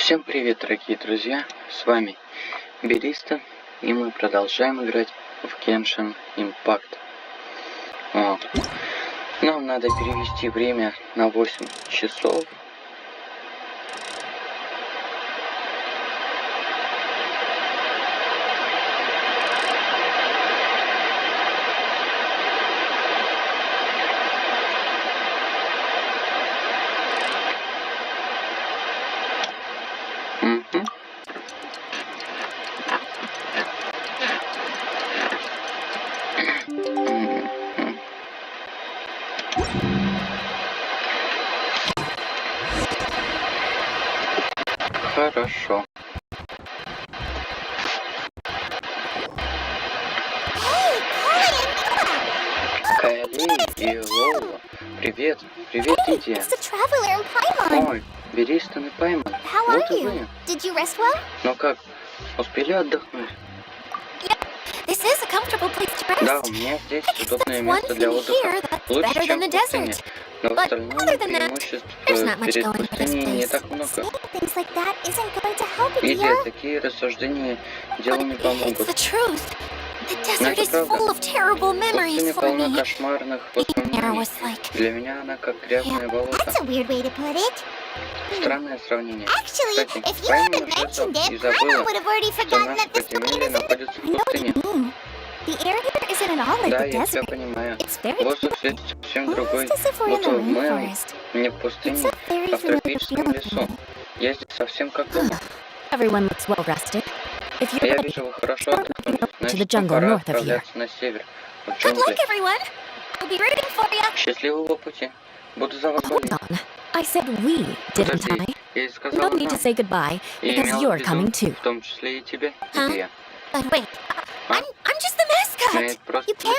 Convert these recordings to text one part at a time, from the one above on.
Всем привет, дорогие друзья, с вами Бериста, и мы продолжаем играть в Genshin Impact. Нам надо перевести время на 8 часов. Хорошо. Кайли и Лола. Привет, Лидия. Ой, Беристон и Пайман. Вот и вы. Ну как, успели отдохнуть? Да, у меня здесь удобное место для отдыха. Лучше, чем в пустыне. Но в остальном преимуществ перед пустыней не так много. Лидия, такие рассуждения делу не помогут. Но это правда. Пустыня полна кошмарных воспоминаний. Для меня она как грязное болото. Странное сравнение. Кстати, Пайман уже и забыла, что наше подземелье находится в пустыне. Да, я тебя понимаю. Воздух здесь совсем другой. Будто мы не в пустыне, а в тропическом лесу. Я здесь совсем как дома. Я вижу, вы хорошо отдохнули. Значит, нам пора отправляться на север, в джунгли. Счастливого пути. Буду за вас болеть. Подожди, я и сказала нам. И имел в виду, в том числе и тебя, Идея. Это просто Идея.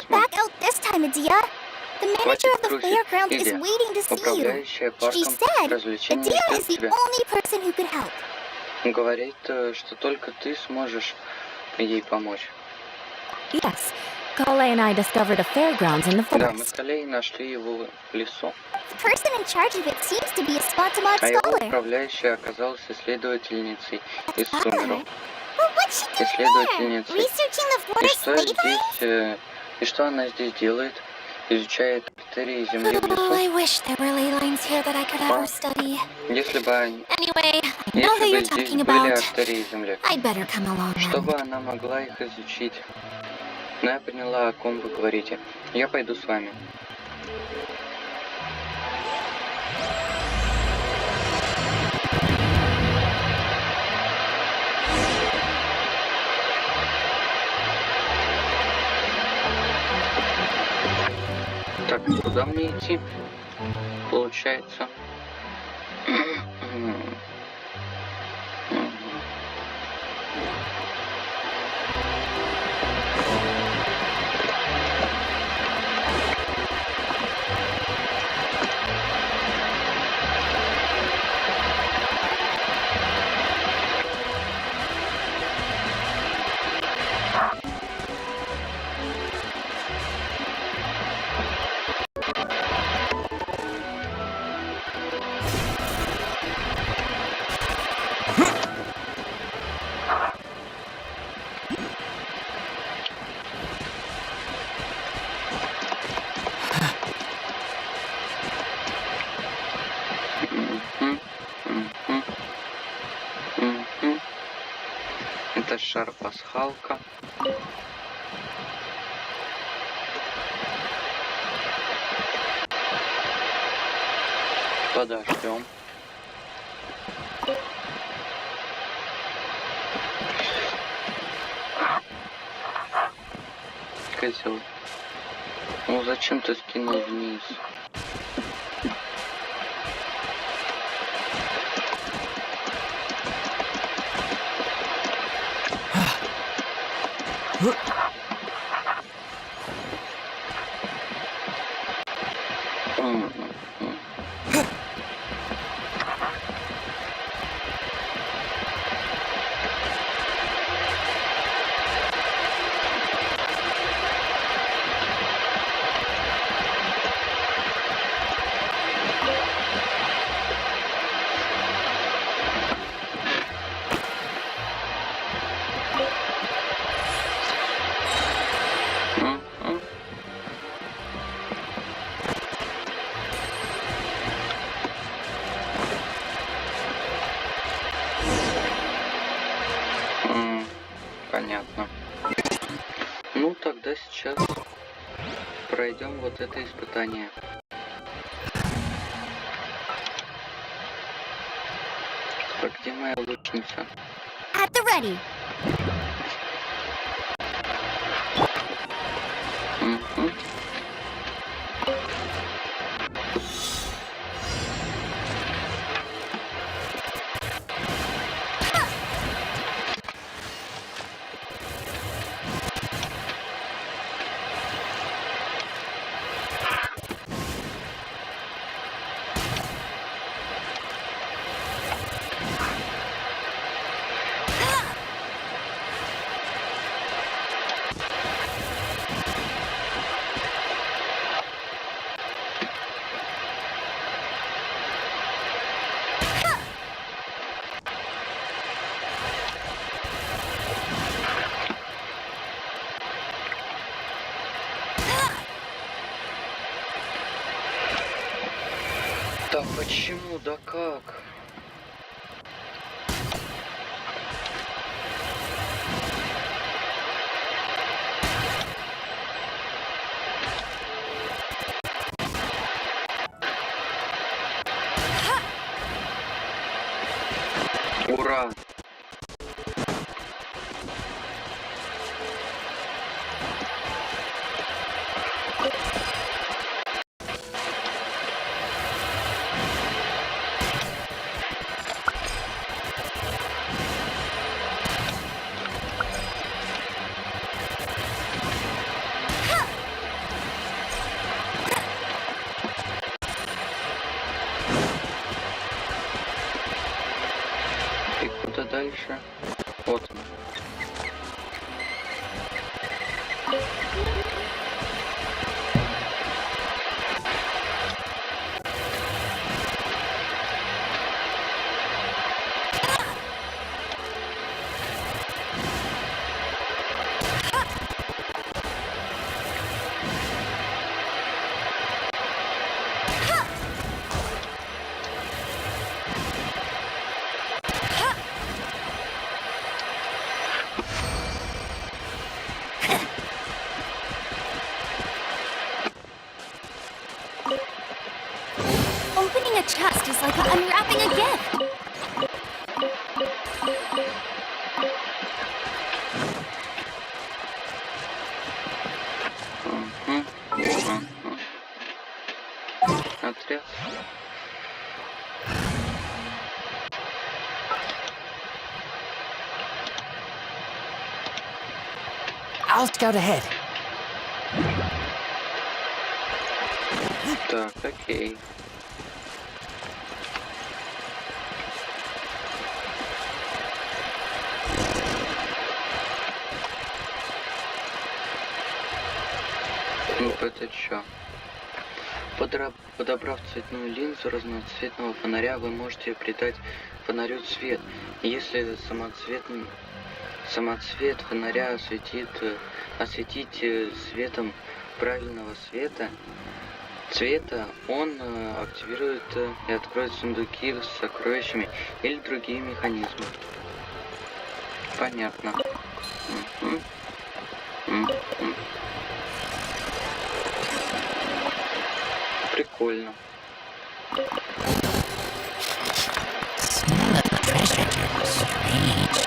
Хватит трусить, Идея. Управляющая парком развлечений ждет тебя. Говорит, что только ты сможешь ей помочь. Да, мы с Колей нашли его в лесу. А его управляющая оказалась исследовательницей из сумерок. Исследовательницей. И что она здесь делает? Изучает критерии Земли в лесу. Если бы здесь были артерии Земли, чтобы она могла их изучить. Но я поняла, о ком вы говорите. Я пойду с вами. Так, куда мне идти? Получается. Это шар-пасхалка. Подождем. Козел. Ну зачем ты скинул вниз? Понятно. Ну, тогда сейчас пройдем вот это испытание. Так, где моя лучница? At the ready. Угу. Да почему, да как? Ура! И куда дальше? Вот он. Opening a chest is like unwrapping a gift. Отряд. I'll scout ahead. Так, окей. Ну это чё? Подобрав цветную линзу разноцветного фонаря, вы можете придать фонарю цвет. Если самоцвет фонаря осветить светом правильного цвета, он активирует и откроет сундуки с сокровищами или другие механизмы. Понятно. Прикольно. Smell of the treasure is strange.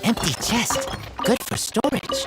Empty chest. Good for storage.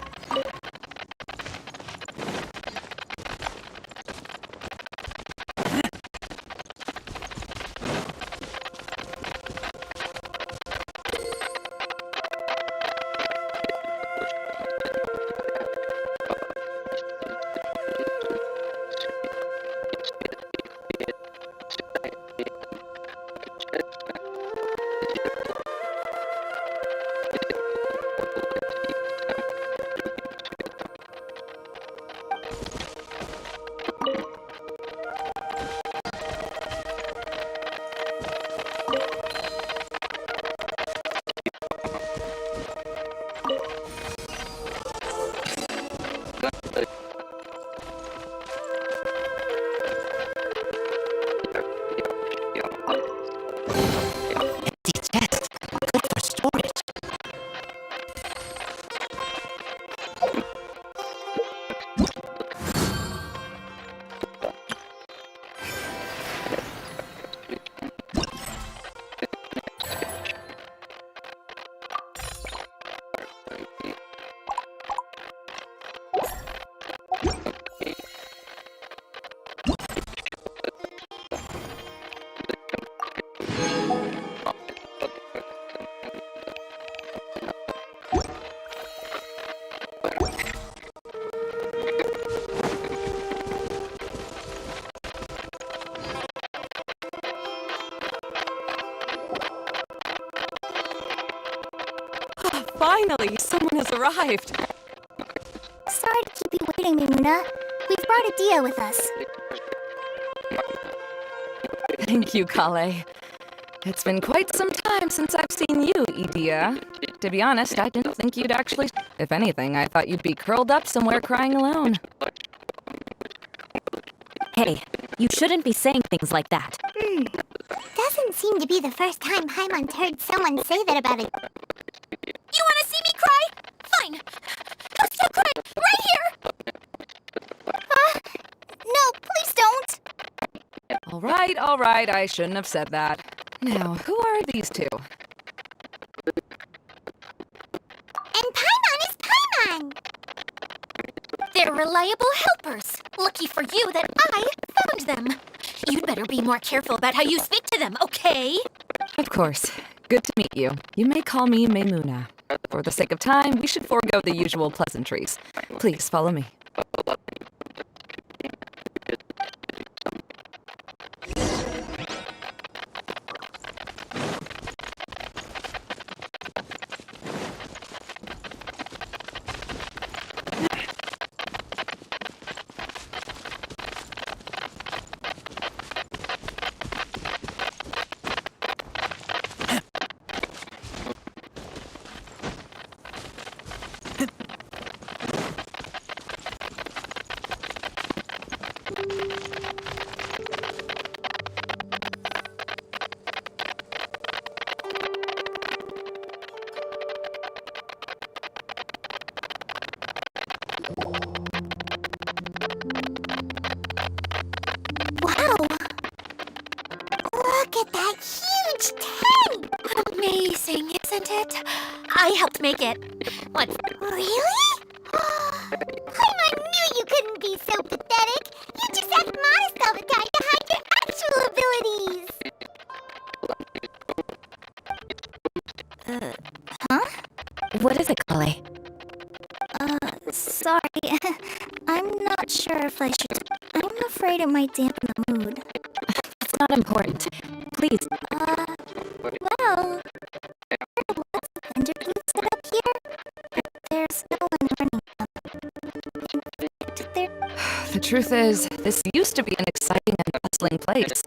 Empty chest. Good for storage. Finally, someone has arrived. Sorry to keep you waiting, Mimuna. We've brought Adia with us. Thank you, Kale. It's been quite some time since I've seen you, Idia. To be honest, I didn't think you'd actually... If anything, I thought you'd be curled up somewhere crying alone. Hey, you shouldn't be saying things like that. Doesn't seem to be the first time Paimon's heard someone say that about it. You want to see me cry? Fine. I'll still cry right here. No, please don't. All right, I shouldn't have said that. Now, who are these two? And Paimon is Paimon. They're reliable helpers. Lucky for you that I found them. You'd better be more careful about how you speak to them, okay? Of course. Good to meet you. You may call me Maymuna. For the sake of time, we should forego the usual pleasantries. Please follow me. Wow. Look at that huge tank. Amazing, isn't it? I helped make it. What's... Really? Paimon knew you couldn't be so pathetic. You just act modest all the time to hide your actual abilities. What is it, Kale? Sorry. I'm not sure if I should. I'm afraid it might dampen the mood. It's not important. Please, Well, what's the vendor booth set up here? There's no one running them. In fact, there... The truth is, this used to be an exciting and bustling place.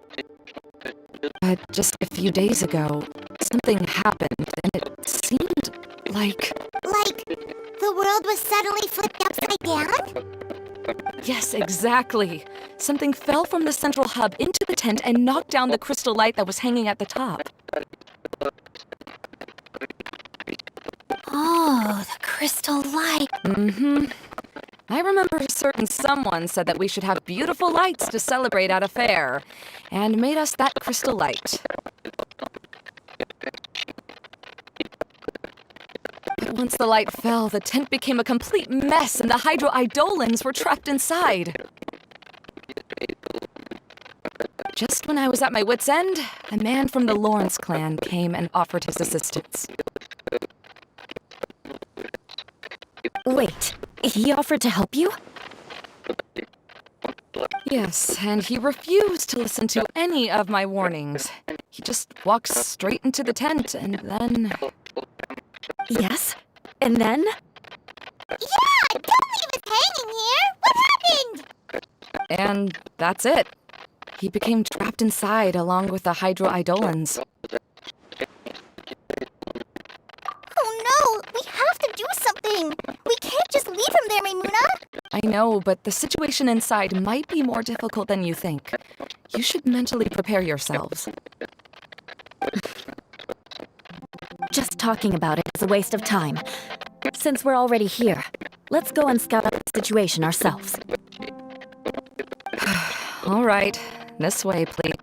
But just a few days ago, something happened, and it seemed like... Like, the world was suddenly flipped upside down? Yes, exactly. Something fell from the central hub into the tent and knocked down the crystal light that was hanging at the top. oh, the crystal light. Mm-hmm. I remember a certain someone said that we should have beautiful lights to celebrate at a fair, and made us that crystal light. But Once the light fell, the tent became a complete mess and the hydro-idolins were trapped inside. Just when I was at my wit's end, a man from the Lawrence clan came and offered his assistance. Wait, he offered to help you? Yes, and he refused to listen to any of my warnings. He just walked straight into the tent and then... Yes? And then? Yeah! Don't leave us hanging here! What happened? And that's it. He became trapped inside along with the hydro-idolins. Oh no! We have to do something! We can't just leave him there, Maimuna! I know, but the situation inside might be more difficult than you think. You should mentally prepare yourselves. Just talking about it is a waste of time. Since we're already here, let's go and scout out the situation ourselves. All right, this way, please.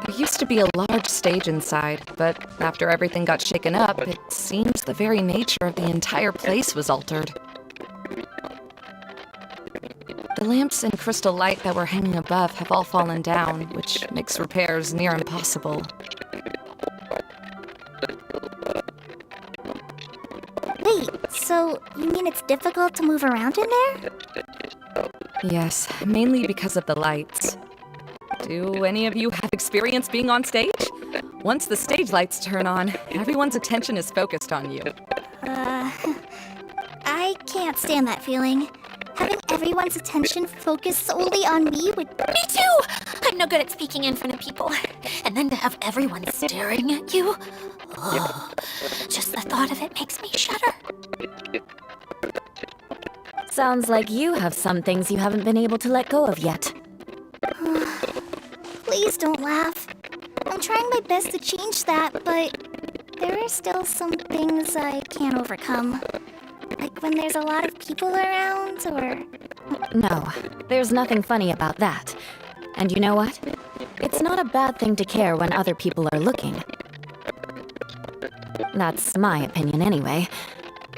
There used to be a large stage inside, but after everything got shaken up, it seems the very nature of the entire place was altered. The lamps and crystal light that were hanging above have all fallen down, which makes repairs near impossible. Wait, so you mean it's difficult to move around in there? Yes, mainly because of the lights. Do any of you have experience being on stage? Once the stage lights turn on, everyone's attention is focused on you. I can't stand that feeling. Having everyone's attention focused solely on me would... Me too! I'm no good at speaking in front of people. And then to have everyone staring at you. Oh, just the thought of it makes me shudder. Sounds like you have some things you haven't been able to let go of yet. Please don't laugh. I'm trying my best to change that, but there are still some things I can't overcome. Like when there's a lot of people around, or... No, there's nothing funny about that. And you know what? It's not a bad thing to care when other people are looking. That's my opinion anyway.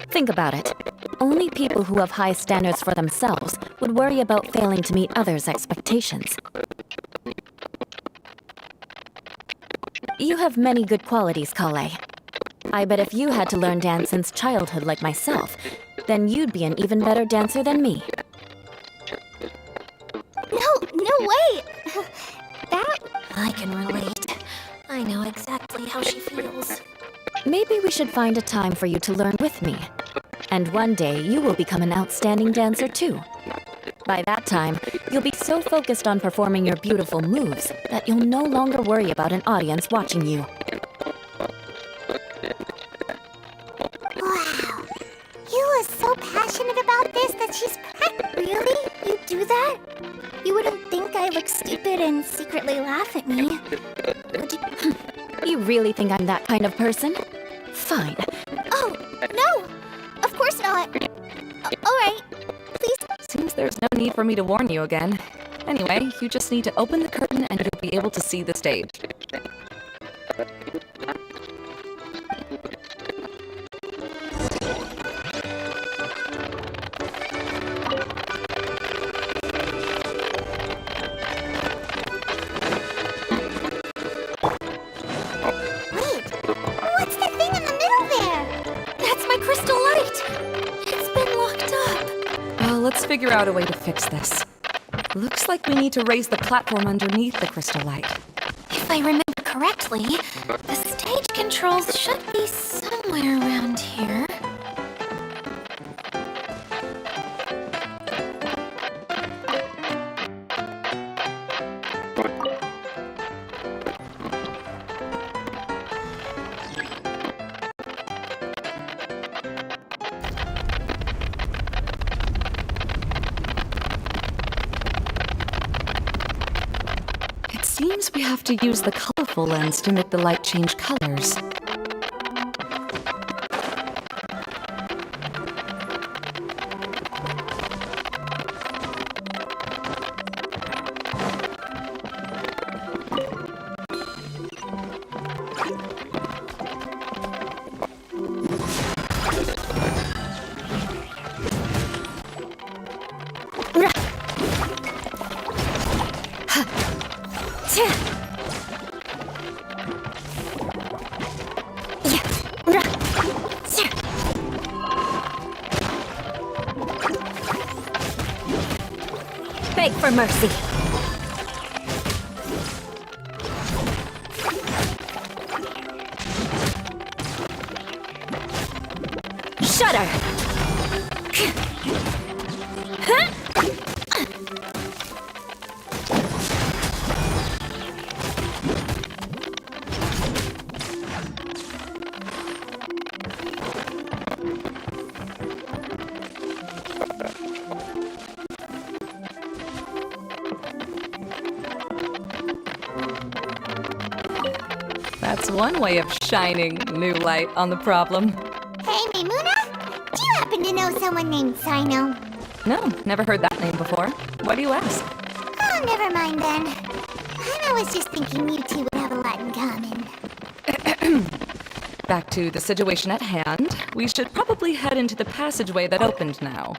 Think about it. Only people who have high standards for themselves would worry about failing to meet others' expectations. You have many good qualities, Kale. I bet if you had to learn dance since childhood like myself, then you'd be an even better dancer than me. No way! That... I can relate. I know exactly how she feels. Maybe we should find a time for you to learn with me. And one day, you will become an outstanding dancer too. By that time, you'll be so focused on performing your beautiful moves that you'll no longer worry about an audience watching you. Wow. You are so passionate about this that she's Really? You do that? You wouldn't think I look stupid and secretly laugh at me. Would you... You really think I'm that kind of person? Fine. Oh, no! Of course not. Alright. Please. Seems there's no need for me to warn you again. Anyway, you just need to open the curtain and you'll be able to see the stage. Let's figure out a way to fix this. Looks like we need to raise the platform underneath the crystal light. If I remember correctly, the stage controls should be somewhere around here. seems we have to use the colorful lens to make the light change colors. Beg for mercy. Shudder. That's one way of shining new light on the problem. Hey, Maimuna? Do you happen to know someone named Sino? No, never heard that name before. Why do you ask? Oh, never mind then. I was just thinking you two would have a lot in common. Back to the situation at hand. We should probably head into the passageway that opened now.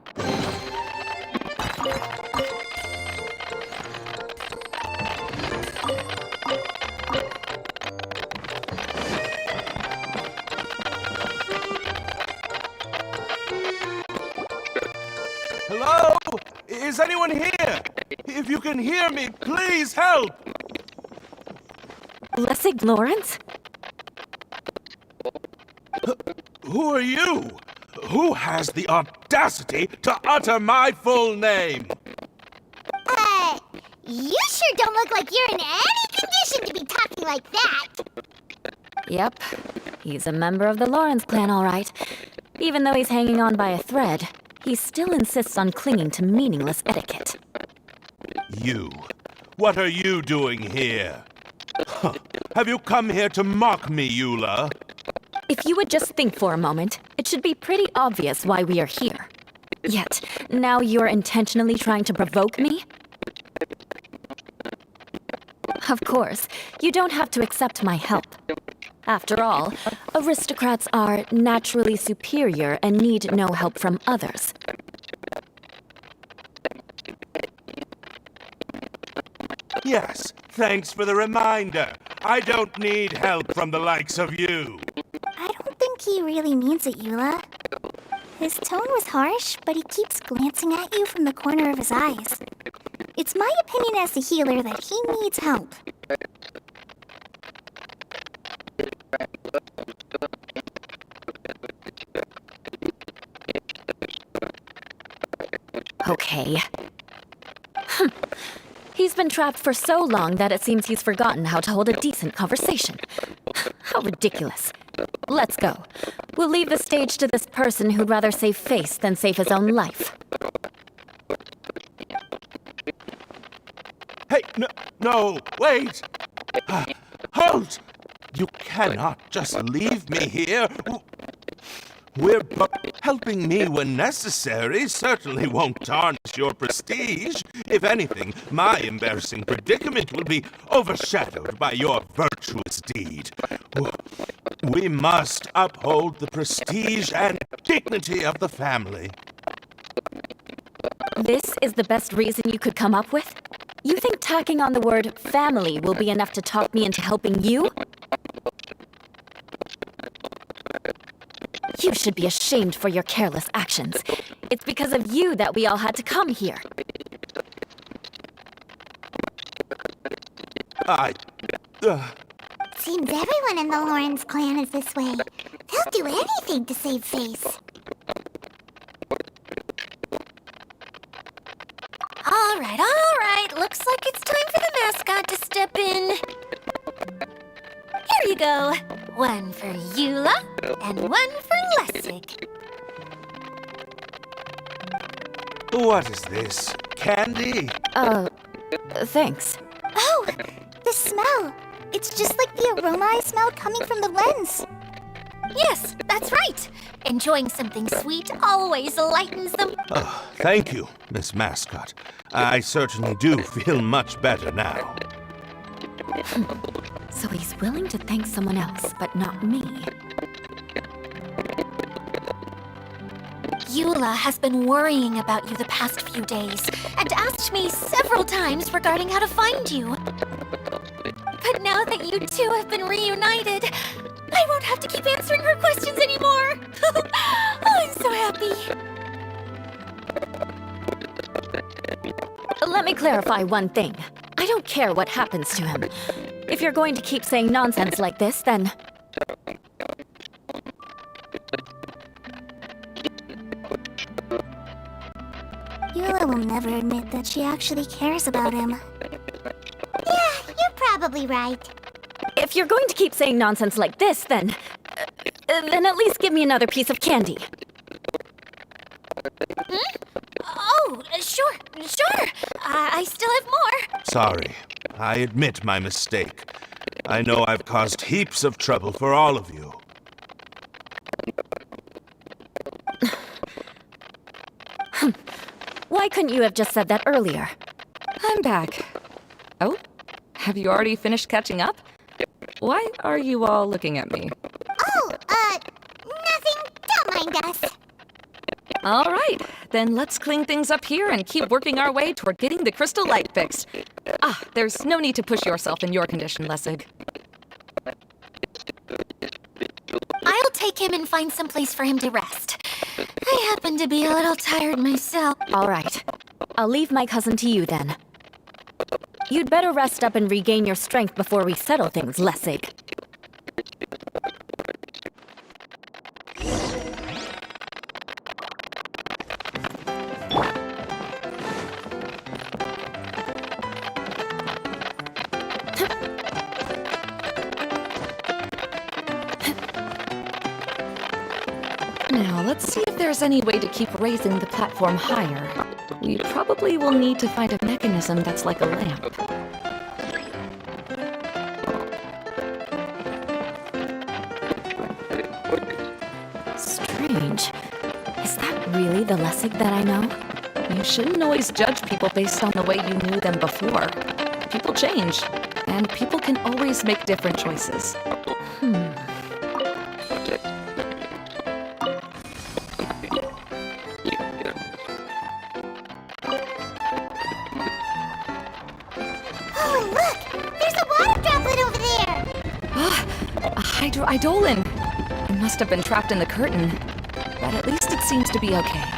Hello? Is anyone here? If you can hear me, please help! Lessig Lawrence? Who are you? Who has the audacity to utter my full name? You sure don't look like you're in any condition to be talking like that. Yep. He's a member of the Lawrence clan, all right. Even though he's hanging on by a thread, he still insists on clinging to meaningless etiquette. You. What are you doing here? Huh. Have you come here to mock me, Eula? If you would just think for a moment, it should be pretty obvious why we are here. Yet, now you're intentionally trying to provoke me? Of course, you don't have to accept my help. After all, aristocrats are naturally superior and need no help from others. Yes, thanks for the reminder. I don't need help from the likes of you. I don't think he really means it, Eula. His tone was harsh, but he keeps glancing at you from the corner of his eyes. It's my opinion as the healer that he needs help. Okay. He's been trapped for so long that it seems he's forgotten how to hold a decent conversation. How ridiculous. Let's go. We'll leave the stage to this person who'd rather save face than save his own life. Hey, no, wait! Halt! You cannot just leave me here. Helping me when necessary certainly won't tarnish your prestige. If anything, my embarrassing predicament will be overshadowed by your virtuous deed. We must uphold the prestige and dignity of the family. This is the best reason you could come up with? You think tacking on the word family will be enough to talk me into helping you? You should be ashamed for your careless actions. It's because of you that we all had to come here. Seems everyone in the Lawrence clan is this way. They'll do anything to save face. All right. Looks like it's time for the mascot to step in. Here you go. One for Eula and one for Lessig. What is this? Candy? Thanks. Oh, the this smell? It's just like the aroma I smelled coming from the lens. Yes, that's right. Enjoying something sweet always lightens the... Oh, thank you, Miss Mascot. I certainly do feel much better now. So he's willing to thank someone else, but not me. Eula has been worrying about you the past few days and asked me several times regarding how to find you. But now that you two have been reunited, I won't have to keep answering her questions anymore. Oh, I'm so happy. Let me clarify one thing. I don't care what happens to him. If you're going to keep saying nonsense like this, then... Eula will never admit that she actually cares about him. Yeah, you're probably right. If you're going to keep saying nonsense like this, then at least give me another piece of candy. Oh, sure. I still have more. Sorry, I admit my mistake. I know I've caused heaps of trouble for all of you. Why couldn't you have just said that earlier? I'm back. Oh, have you already finished catching up? Why are you all looking at me? Oh, nothing. Don't mind us. All right, then let's clean things up here and keep working our way toward getting the crystal light fixed. There's no need to push yourself in your condition, Lessig. I'll take him and find some place for him to rest. I happen to be a little tired myself. All right. I'll leave my cousin to you then. You'd better rest up and regain your strength before we settle things, Lessig. Now, let's see if there's any way to keep raising the platform higher. We probably will need to find a mechanism that's like a lamp. Strange. Is that really the Lessig that I know? You shouldn't always judge people based on the way you knew them before. People change, and people can always make different choices. Oh, look! There's a water droplet over there! A hydroidolin! It must have been trapped in the curtain, but at least it seems to be okay.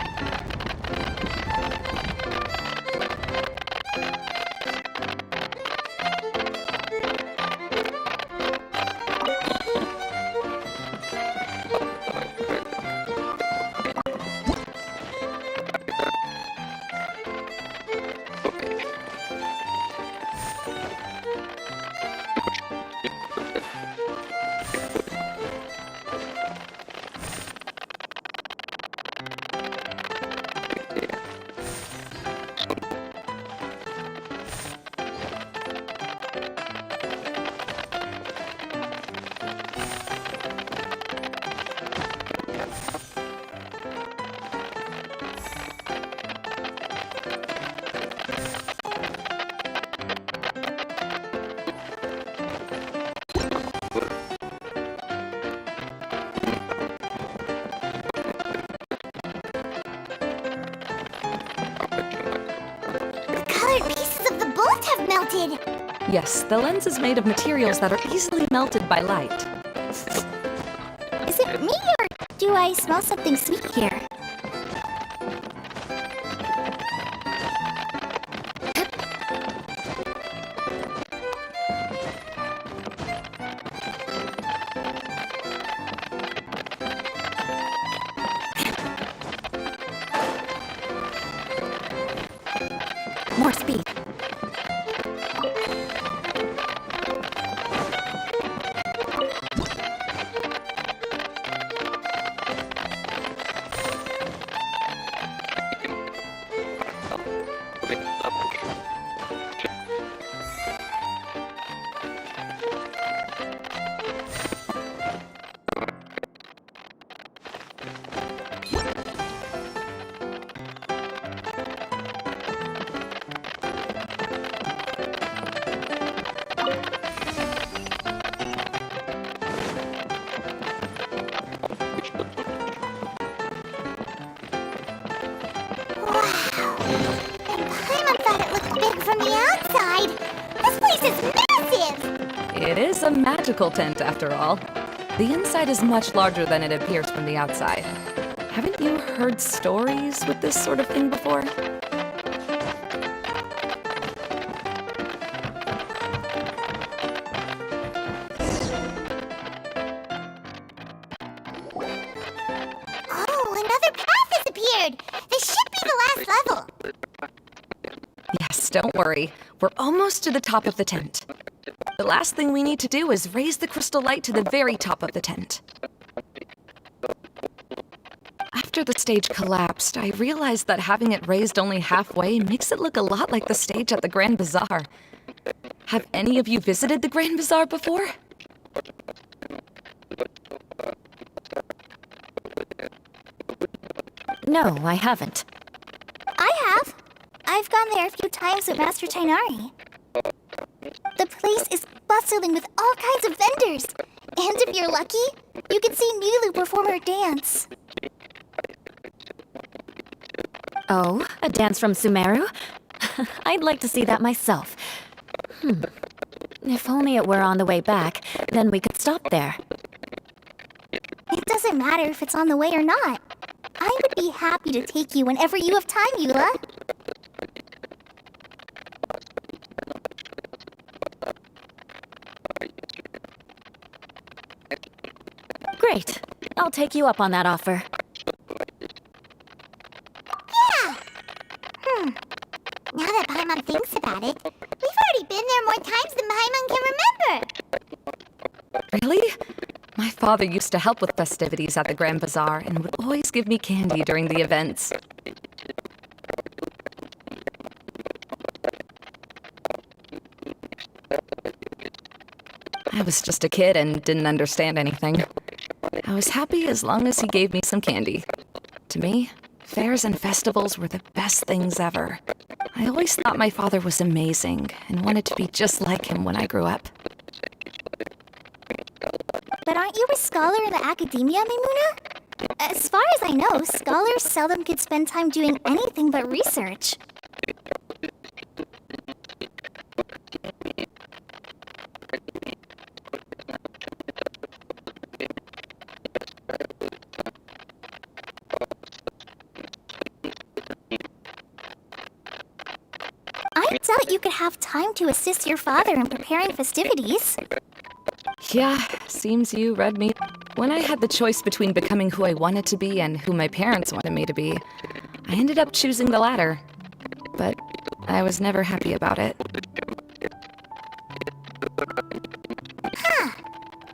Melted. Yes, the lens is made of materials that are easily melted by light. Is it me or do I smell something sweet here? More speed. a magical tent, after all. The inside is much larger than it appears from the outside. Haven't you heard stories with this sort of thing before? Oh, another path has appeared! This should be the last level! Yes, don't worry. We're almost to the top of the tent. The last thing we need to do is raise the crystal light to the very top of the tent. After the stage collapsed, I realized that having it raised only halfway makes it look a lot like the stage at the Grand Bazaar. Have any of you visited the Grand Bazaar before? No, I haven't. I have. I've gone there a few times with Master Tainari. The place is bustling with all kinds of vendors. And if you're lucky, you can see Nulu perform her dance. Oh, a dance from Sumeru? I'd like to see that myself. If only it were on the way back, then we could stop there. It doesn't matter if it's on the way or not. I would be happy to take you whenever you have time, Eula. Great. I'll take you up on that offer. Now that Paimon thinks about it, we've already been there more times than Paimon can remember! Really? My father used to help with festivities at the Grand Bazaar and would always give me candy during the events. I was just a kid and didn't understand anything. I was happy as long as he gave me some candy. To me, fairs and festivals were the best things ever. I always thought my father was amazing and wanted to be just like him when I grew up. But aren't you a scholar in the academia, Maimuna? As far as I know, scholars seldom could spend time doing anything but research. I doubt you could have time to assist your father in preparing festivities. Yeah, seems you read me. When I had the choice between becoming who I wanted to be and who my parents wanted me to be, I ended up choosing the latter. But I was never happy about it.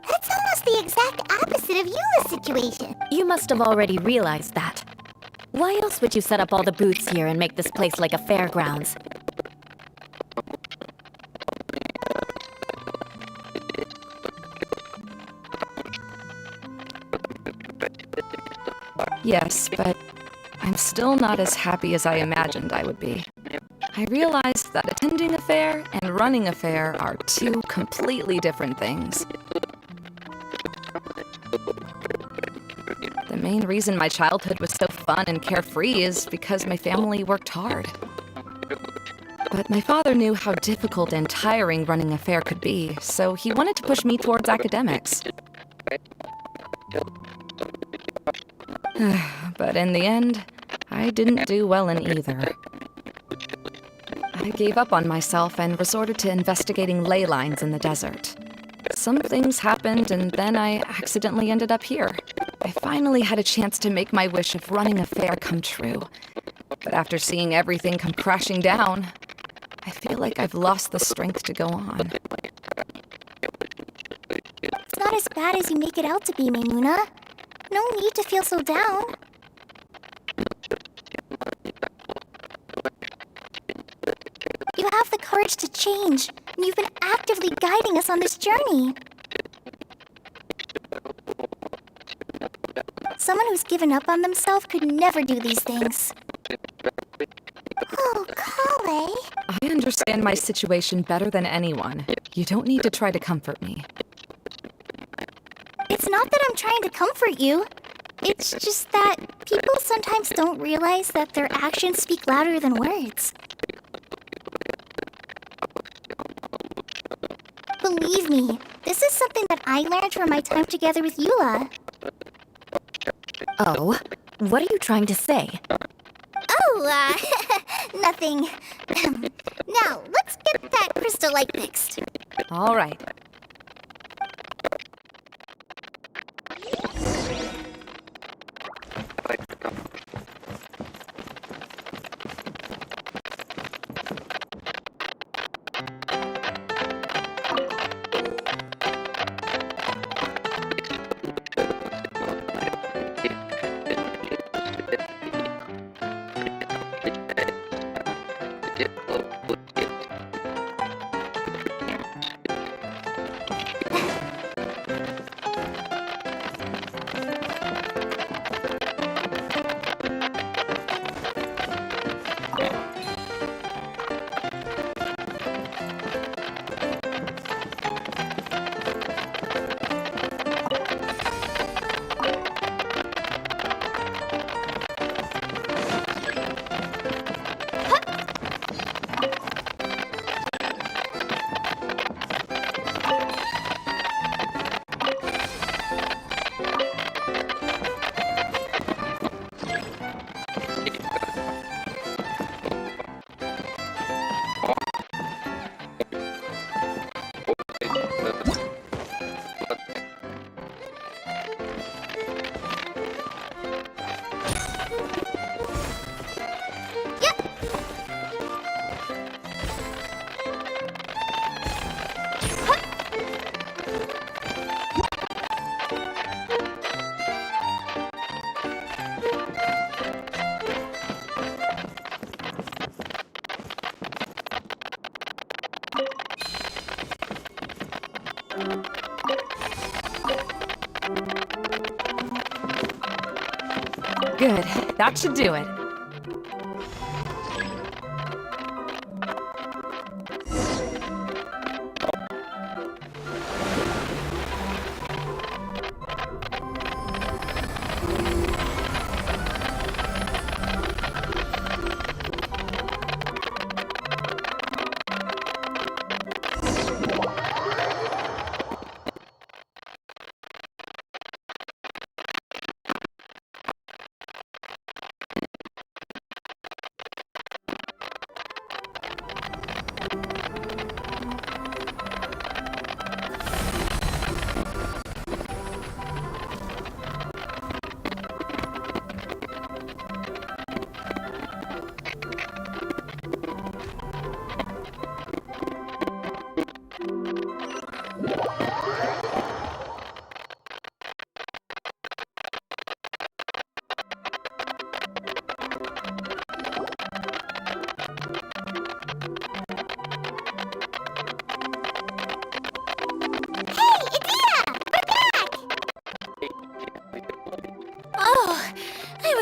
That's almost the exact opposite of Eula's situation. You must have already realized that. Why else would you set up all the booths here and make this place like a fairgrounds? Yes, but I'm still not as happy as I imagined I would be. I realized that attending a fair and running a fair are two completely different things. The main reason my childhood was so fun and carefree is because my family worked hard. But my father knew how difficult and tiring running a fair could be, so he wanted to push me towards academics. But in the end, I didn't do well in either. I gave up on myself and resorted to investigating ley lines in the desert. Some things happened, and then I accidentally ended up here. I finally had a chance to make my wish of running a fair come true. But after seeing everything come crashing down, I feel like I've lost the strength to go on. It's not as bad as you make it out to be, Maimuna. No need to feel so down. You have the courage to change, and you've been actively guiding us on this journey. Someone who's given up on themselves could never do these things. Oh, Kale. I understand my situation better than anyone. You don't need to try to comfort me. It's not that I'm trying to comfort you. It's just that people sometimes don't realize that their actions speak louder than words. Believe me, This is something that I learned from my time together with Eula. Oh, what are you trying to say? Oh, nothing. Now, let's get that crystal light fixed. All right. Good. That should do it.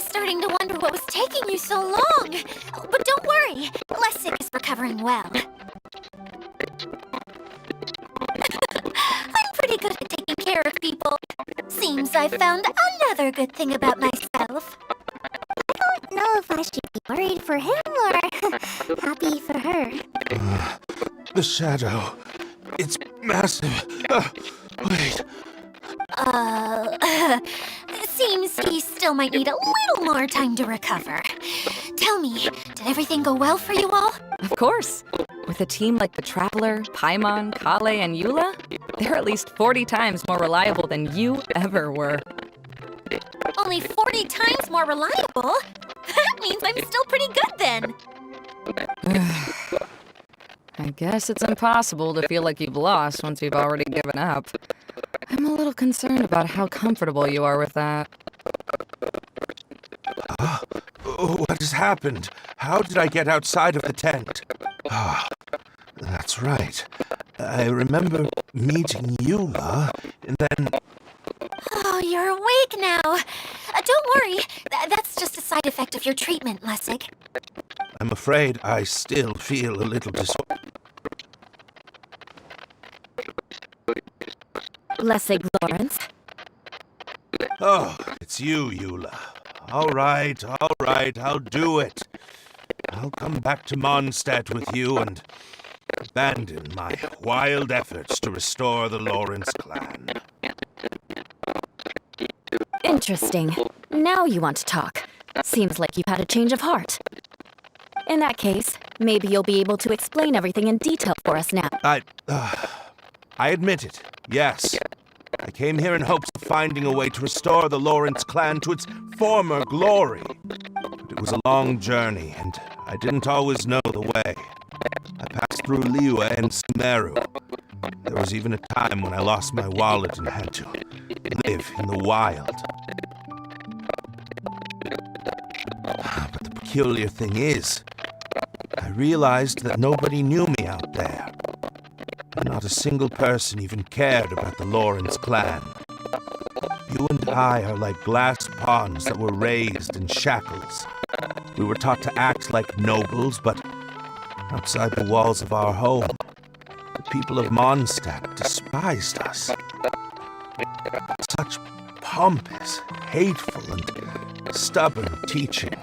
Starting to wonder what was taking you so long. But don't worry, Lessig is recovering well. I'm pretty good at taking care of people. Seems I've found another good thing about myself. I don't know if I should be worried for him or happy for her. The shadow. It's massive. Wait. Seems he still might need a little more time to recover. Tell me, did everything go well for you all? Of course. With a team like the Traveler, Paimon, Kale, and Eula, they're at least 40 times more reliable than you ever were. Only 40 times more reliable? That means I'm still pretty good then. I guess it's impossible to feel like you've lost once you've already given up. I'm a little concerned about how comfortable you are with that. What has happened? How did I get outside of the tent? That's right. I remember meeting Eula, and then... Oh, you're awake now. Don't worry. That's just a side effect of your treatment, Lessig. I'm afraid I still feel a little Lessig Lawrence. Oh, it's you, Eula. All right, I'll do it. I'll come back to Mondstadt with you and abandon my wild efforts to restore the Lawrence clan. Interesting. Now you want to talk. Seems like you've had a change of heart. In that case, maybe you'll be able to explain everything in detail for us now. I admit it, yes. I came here in hopes of finding a way to restore the Lawrence clan to its former glory. But it was a long journey, and I didn't always know the way. I passed through Liyue and Sumeru. There was even a time when I lost my wallet and had to live in the wild. But the peculiar thing is, I realized that nobody knew me out there. Not a single person even cared about the Lawrence clan. You and I are like glass pawns that were raised in shackles. We were taught to act like nobles, but outside the walls of our home, the people of Mondstadt despised us. Such pompous, hateful, and stubborn teaching.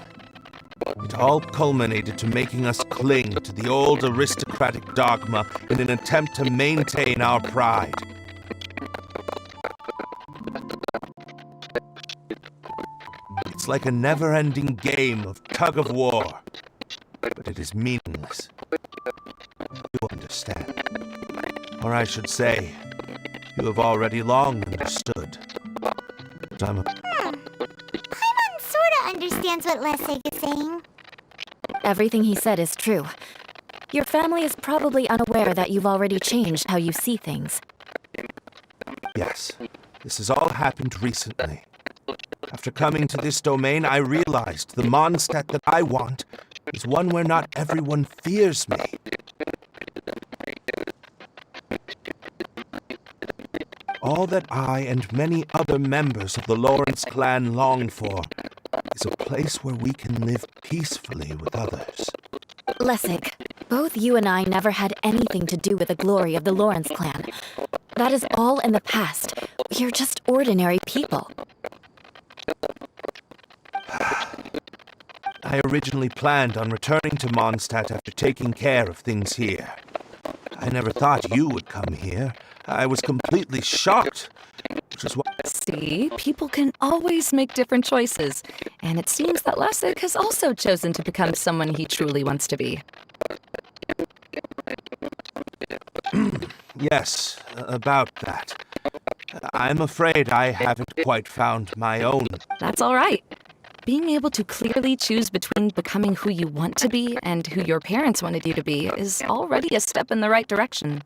It all culminated to making us cling to the old aristocratic dogma in an attempt to maintain our pride. It's like a never-ending game of tug-of-war, but it is meaningless. You understand. Or I should say, you have already long understood. But I'm a... Paimon sorta understands what Lessig is saying. Everything he said is true. Your family is probably unaware that you've already changed how you see things. Yes, this has all happened recently. After coming to this domain, I realized the Mondstadt that I want is one where not everyone fears me. All that I and many other members of the Lawrence clan long for is a place where we can live peacefully with others. Lessig, both you and I never had anything to do with the glory of the Lawrence clan. That is all in the past. We're just ordinary people. I originally planned on returning to Mondstadt after taking care of things here. I never thought you would come here. I was completely shocked, which is why... See, people can always make different choices. And it seems that Lessig has also chosen to become someone he truly wants to be. Yes, about that. I'm afraid I haven't quite found my own. That's all right. Being able to clearly choose between becoming who you want to be and who your parents wanted you to be is already a step in the right direction.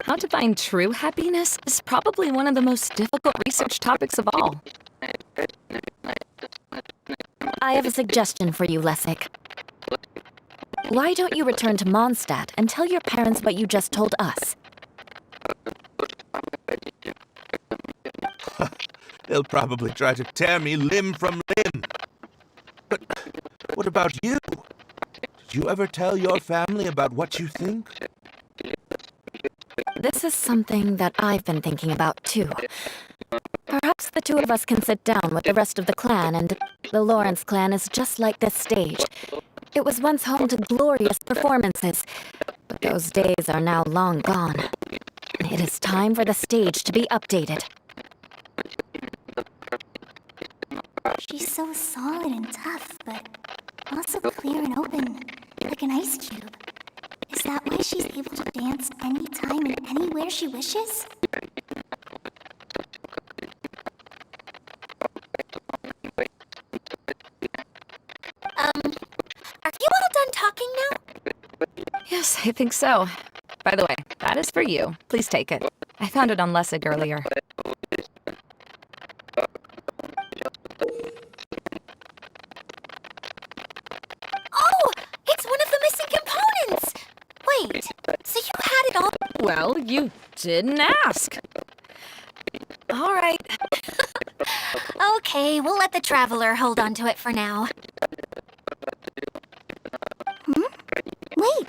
How to find true happiness is probably one of the most difficult research topics of all. I have a suggestion for you, Lessig. Why don't you return to Mondstadt and tell your parents what you just told us? They'll probably try to tear me limb from limb. But what about you? Did you ever tell your family about what you think? This is something that I've been thinking about, too. Perhaps the two of us can sit down with the rest of the clan, and the Lawrence clan is just like this stage. It was once home to glorious performances, but those days are now long gone. It is time for the stage to be updated. She's so solid and tough, but also clear and open, like an ice cube. Is that why she's able to dance anytime and anywhere she wishes? Are you all done talking now? Yes, I think so. By the way, that is for you. Please take it. I found it on Lessig earlier. Oh, it's one of the missing components! Wait, so you had it all? Well, you didn't ask. All right. Okay, we'll let the Traveler hold on to it for now. Wait,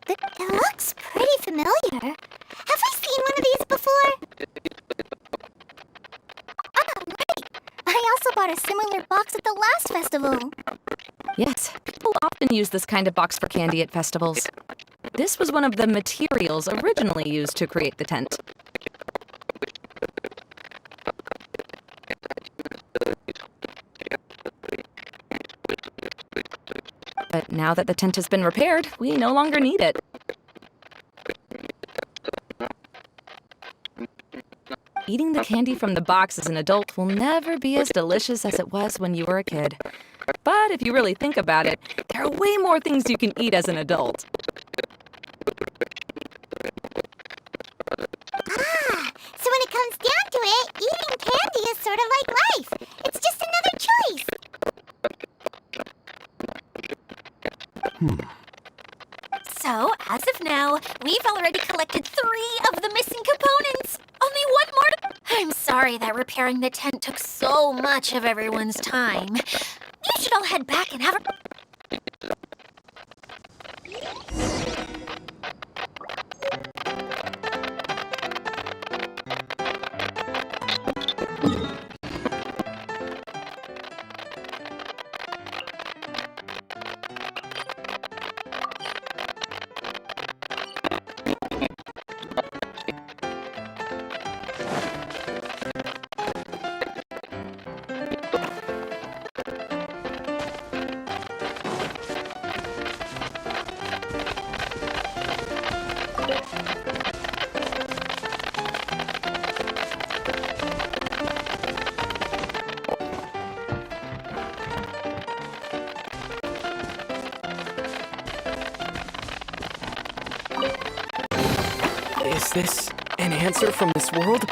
It looks pretty familiar. Have we seen one of these before? I also bought a similar box at the last festival. Yes, often use this kind of box for candy at festivals. This was one of the materials originally used to create the tent. But now that the tent has been repaired, we no longer need it. Eating the candy from the box as an adult will never be as delicious as it was when you were a kid. But if you really think about it, there are way more things you can eat as an adult. So when it comes down to it, eating candy is sort of like life. It's just another choice. So, as of now, we've already collected 3 of the missing components. Only 1 more to... I'm sorry that repairing the tent took so much of everyone's time. You should all head back and have a... Is this an answer from this world?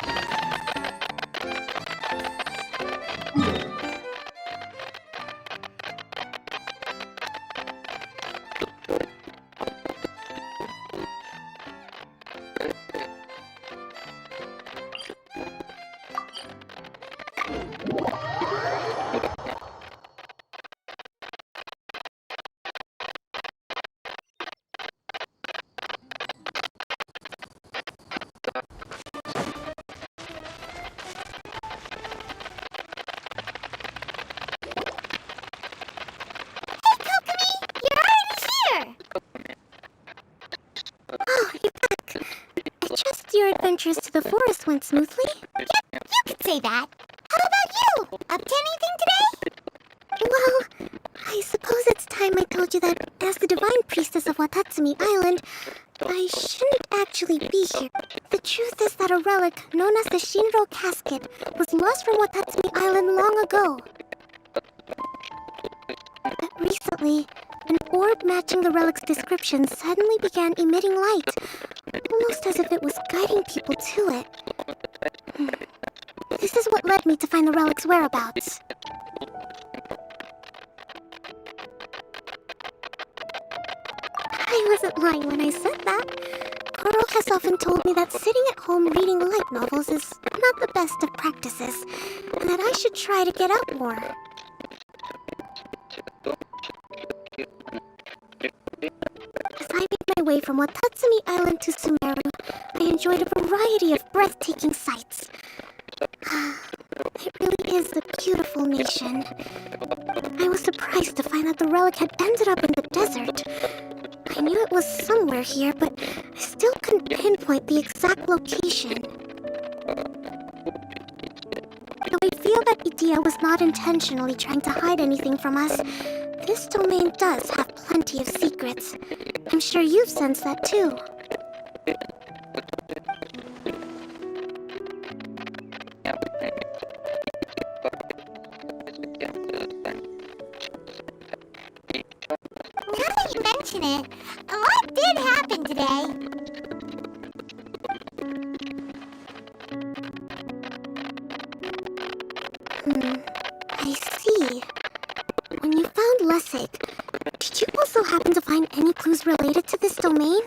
Your adventures to the forest went smoothly. Yep, you could say that. How about you? Up to anything today? Well, I suppose it's time I told you that as the divine priestess of Watatsumi Island, I shouldn't actually be here. The truth is that a relic known as the Shinro casket was lost from Watatsumi Island long ago. But recently, an orb matching the relic's description suddenly began emitting light, almost as if it was guiding people to it. This is what led me to find the relic's whereabouts. I wasn't lying when I said that. Koro has often told me that sitting at home reading light novels is not the best of practices, and that I should try to get out more. As I made my way from Watatsumi Island to Sumeru, I enjoyed a variety of breathtaking sights. It really is a beautiful nation. I was surprised to find that the relic had ended up in the desert. I knew it was somewhere here, but I still couldn't pinpoint the exact location. Though I feel that Idia was not intentionally trying to hide anything from us, this domain does have plenty of secrets. I'm sure you've sensed that too. Now that you mention it, a lot did happen today. I see. When you found Lessig, did you also happen to find any clues related to this domain?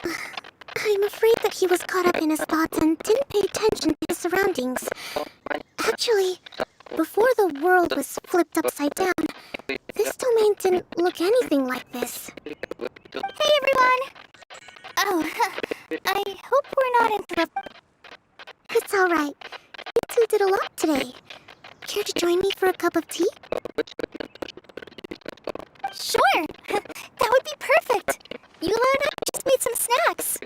I'm afraid that he was caught up in his thoughts and didn't pay attention to his surroundings. Actually, before the world was flipped upside down, this domain didn't look anything like this. Hey everyone! Oh, I hope we're not interrupting. It's alright. You two did a lot today. Care to join me for a cup of tea? Sure! That would be perfect! Eula and I just made some snacks.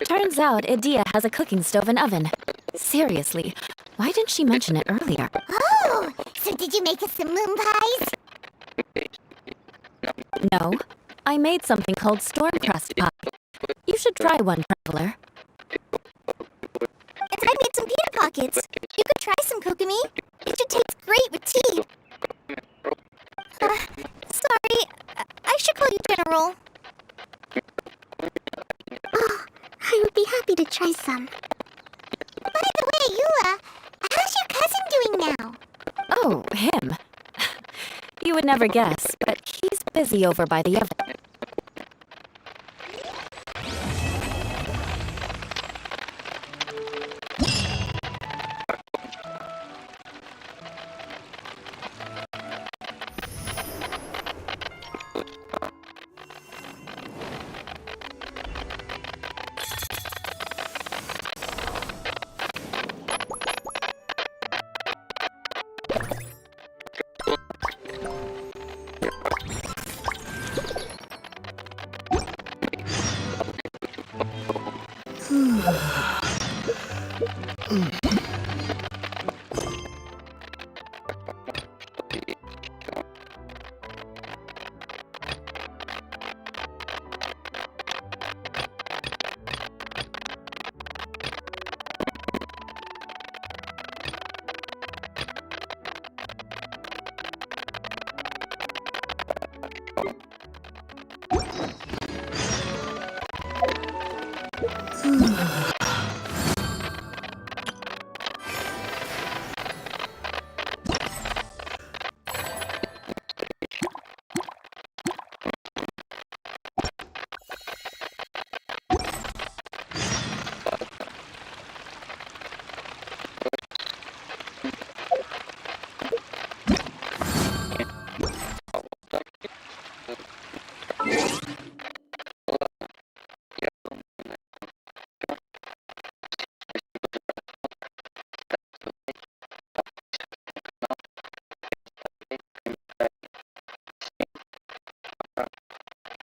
Turns out Idia has a cooking stove and oven. Seriously, why didn't she mention it earlier? Oh, so did you make us some moon pies? No, I made something called storm crust pie. You should try one, traveler. And I made some pita pockets. You could try some, Kokomi. It should taste great with tea. Sorry, I should call you General. Oh, I would be happy to try some. By the way, Eula, how's your cousin doing now? Oh, him. You would never guess, but he's busy over by the oven.